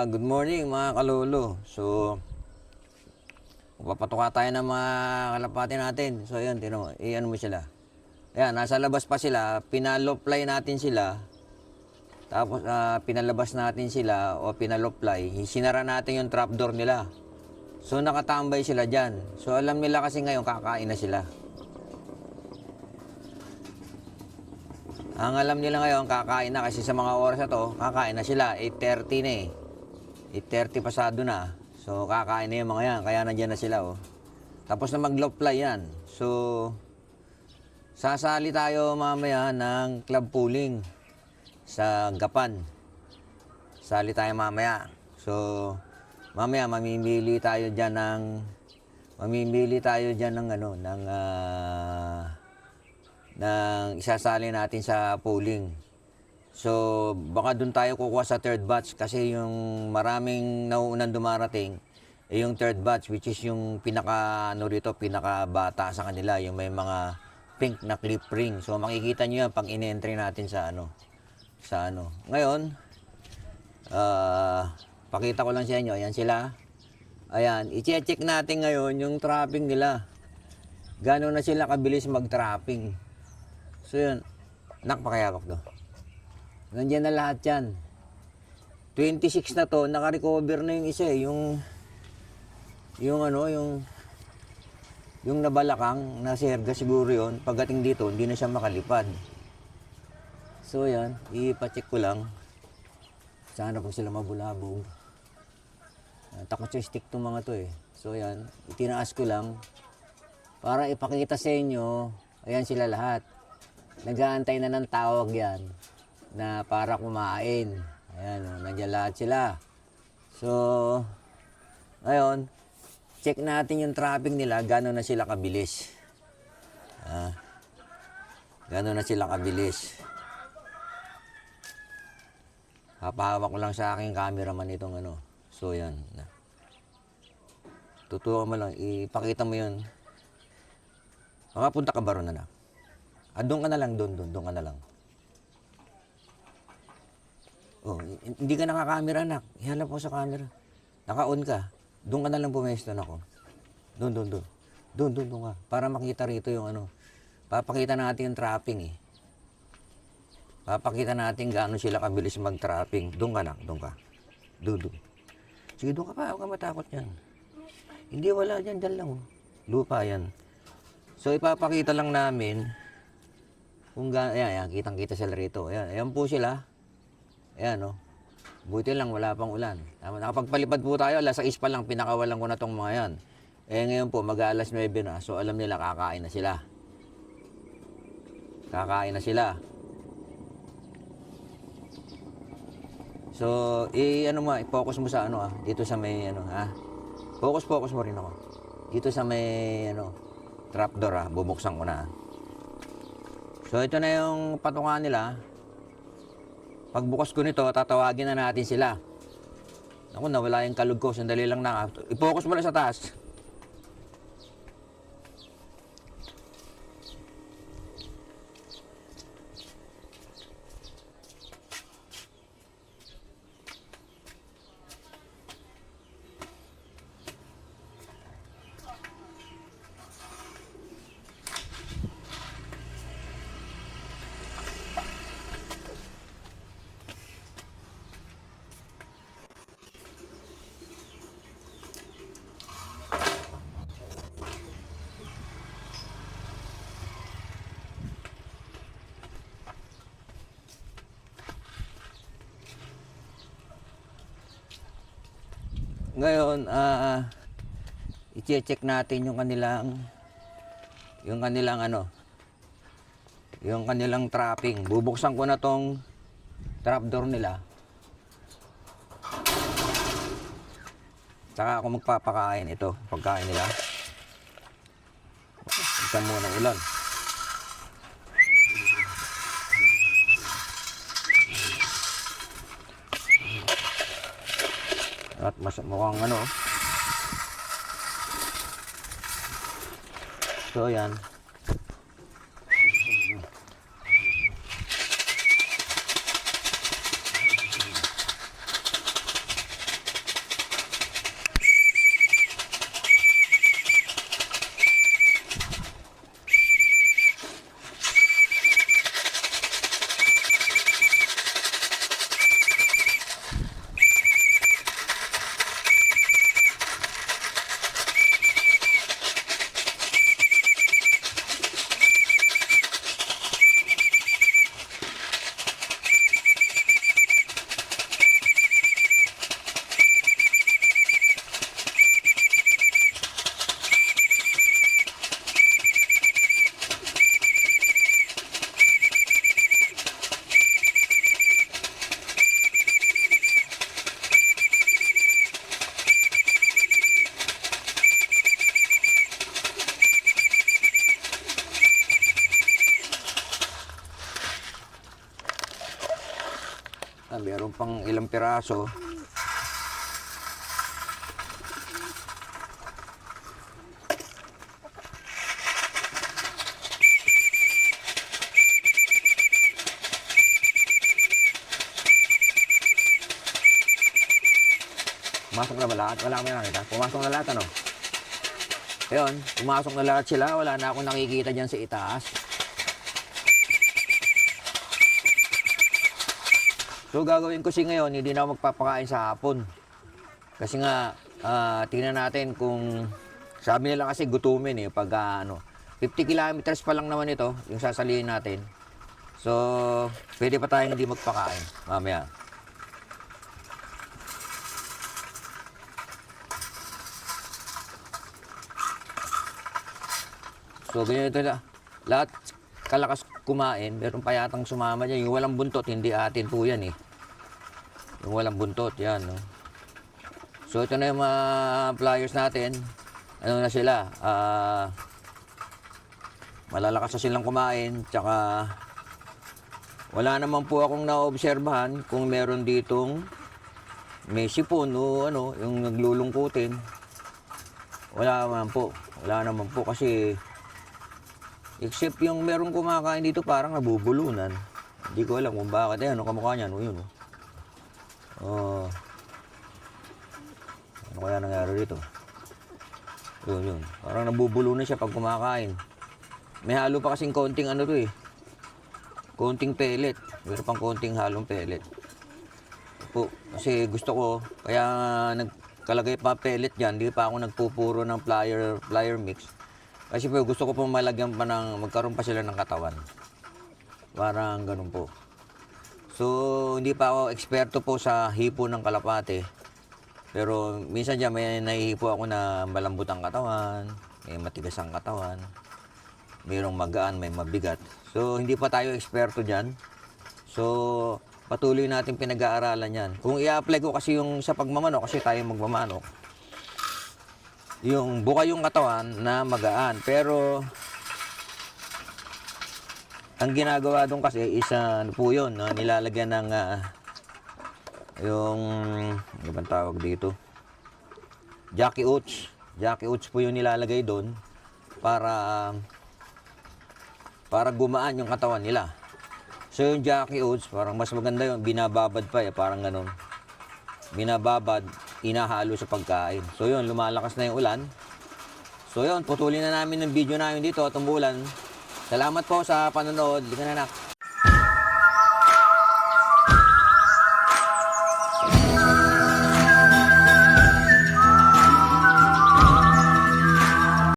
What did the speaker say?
Good morning mga kalolo. So, papatuka tayo ng mga kalapati natin. So, ayan, tino mo, i-ano mo sila. Ayan, nasa labas pa sila. Pinaloplay natin sila. Tapos, pinalabas natin sila o pinaloplay. Sinara natin yung trapdoor nila. So, nakatambay sila dyan. So, alam nila kasi ngayon kakain na sila. Ang alam nila ngayon, kakain na kasi sa mga oras na to, kakain na sila. 8:30 na eh. 8:30 pasado na. So, kakain na yung mga yan. Kaya nandiyan na sila, oh. Tapos na mag-low fly yan. So, sasali tayo mamaya ng club pooling sa Gapan. Sali tayo mamaya. So, mamaya mamimili tayo dyan ng ano, ng isasali natin sa pooling. So, baka doon tayo kukuha sa third batch kasi yung maraming nauunang dumarating, yung third batch which is yung pinaka bata sa kanila, yung may mga pink na clip ring. So, makikita nyo yan pag in-entry natin sa ano. Ngayon, pakita ko lang sa inyo, ayan sila. Ayan, i-check natin ngayon yung trapping nila. Gano'n na sila kabilis mag-trapping. So, yun. Pakayawak do. Nandiyan na lahat yan. 26 na to, naka-recover na yung isa eh. Yung nabalakang, na serga siguro yun. Pagdating dito, hindi na siya makalipad. So yan, ipacheck ko lang. Sana po sila mabulabog. Takot sa stick tong mga to eh. So yan, itinaas ko lang. Para ipakita sa inyo, ayan sila lahat. Nag-aantay na ng tawag yan na para kumain. Ayan, nandiyan lahat sila. So, ngayon, check natin yung trapping nila, gano'n na sila kabilis. Gano'n na sila kabilis. Hapahawak ko lang sa aking cameraman itong ano. So, yan. Tutuwa mo lang, ipakita mo yun. Makapunta ka ba ron na? Doon ka na lang, doon ka na lang. Oh, hindi ka nakakamera, anak. Ihalap mo sa camera. Naka-on ka. Doon ka na lang pumesto na ko. Doon ka. Para makita rito yung ano. Papakita natin yung trapping eh. Papakita natin gaano sila kabilis mag-trapping. Doon ka na, doon ka. Doon. Sige, doon ka pa. Huwag ka matakot yan. Hindi, wala dyan. Dyan lang. Oh. Lupa yan. So, ipapakita lang namin kung gaano. Ayan, kitang-kita sila rito. Ayan po sila. Ayan, no? Buti lang, wala pang ulan. Nakapagpalipad po tayo, alas 6 pa lang, pinakawalan ko na tong mga yan. Ngayon po, mag-alas 9 na. So, alam nila, kakain na sila. Kakain na sila. So, i-focus mo sa ano, dito sa may, Focus mo rin ako. Dito sa may, trapdoor, bubuksan ko na, So, ito na yung patungan nila. Pagbukas ko nito, tatawagin na natin sila. Ako, nawala yung kalug ko. Sandali lang na. I-focus mo lang sa taas. Ngayon, i-check natin yung kanilang trapping. Bubuksan ko na tong trapdoor nila. Saka ako magpapakain ito, pagkain nila. Ikan muna ulan. At mukhang ano. So, ayan. pang ilang piraso. Pumasok na ba lahat? Wala kami nakita. Pumasok na lahat, ano? Ayun, pumasok na lahat sila. Wala na akong nakikita dyan sa itaas. So, gagawin ko si ngayon, hindi na ako magpapakain sa hapon. Kasi nga, tingnan natin kung... Sabi nila kasi gutumin pag 50 kilometers pa lang naman ito, yung sasalihin natin. So, pwede pa tayong hindi magpakain mamaya. So, ganyan ito na. Lahat kalakas kumain. Meron pa yatang sumama dyan. Yung walang buntot, hindi atin po yan Yung walang buntot, yan. No? So, ito na yung mga pliers natin. Ano na sila? Malalakas na silang kumain. Tsaka, wala naman po akong naobserbahan kung meron ditong may sipon o yung naglulungkutin. Wala naman po. Wala naman po kasi... Except yung merong kumakain dito parang nabubulunan. Hindi ko alam kung bakit. Ano kamukha niyan? Yun. Ano kaya nangyari dito? Yun. Parang nabubulunan siya pag kumakain. May halo pa kasing konting konting pellet. Meron pang konting halong pellet. Po, kasi gusto ko, kaya nagkalagay pa pellet dyan. Hindi pa ako nagpupuro ng plier mix. Kasi po gusto ko pong malagyan pa magkaroon pa sila ng katawan. Parang ganun po. So, hindi pa ako eksperto po sa hipo ng kalapate. Pero minsan dyan may nahihipo ako na malambot ang katawan, may matigas ang katawan, mayroong magaan, may mabigat. So, hindi pa tayo eksperto dyan. So, patuloy natin pinag-aaralan yan. Kung i-apply ko kasi yung sa pagmamanok, kasi tayo magmamanok, yung buka yung katawan na magaan. Pero ang ginagawa doon kasi is po yun, nilalagyan ng yung ano bang tawag dito, Jackie Oats. Jackie Oats po yung nilalagay doon para gumaan yung katawan nila. So yung Jackie Oats parang mas maganda yun, binababad pa parang ganun, binababad, inahalo sa pagkain. So yun, lumalakas na yung ulan. So yun, putulin na namin ng video namin dito, tumulan. Salamat po sa panonood. Di ka na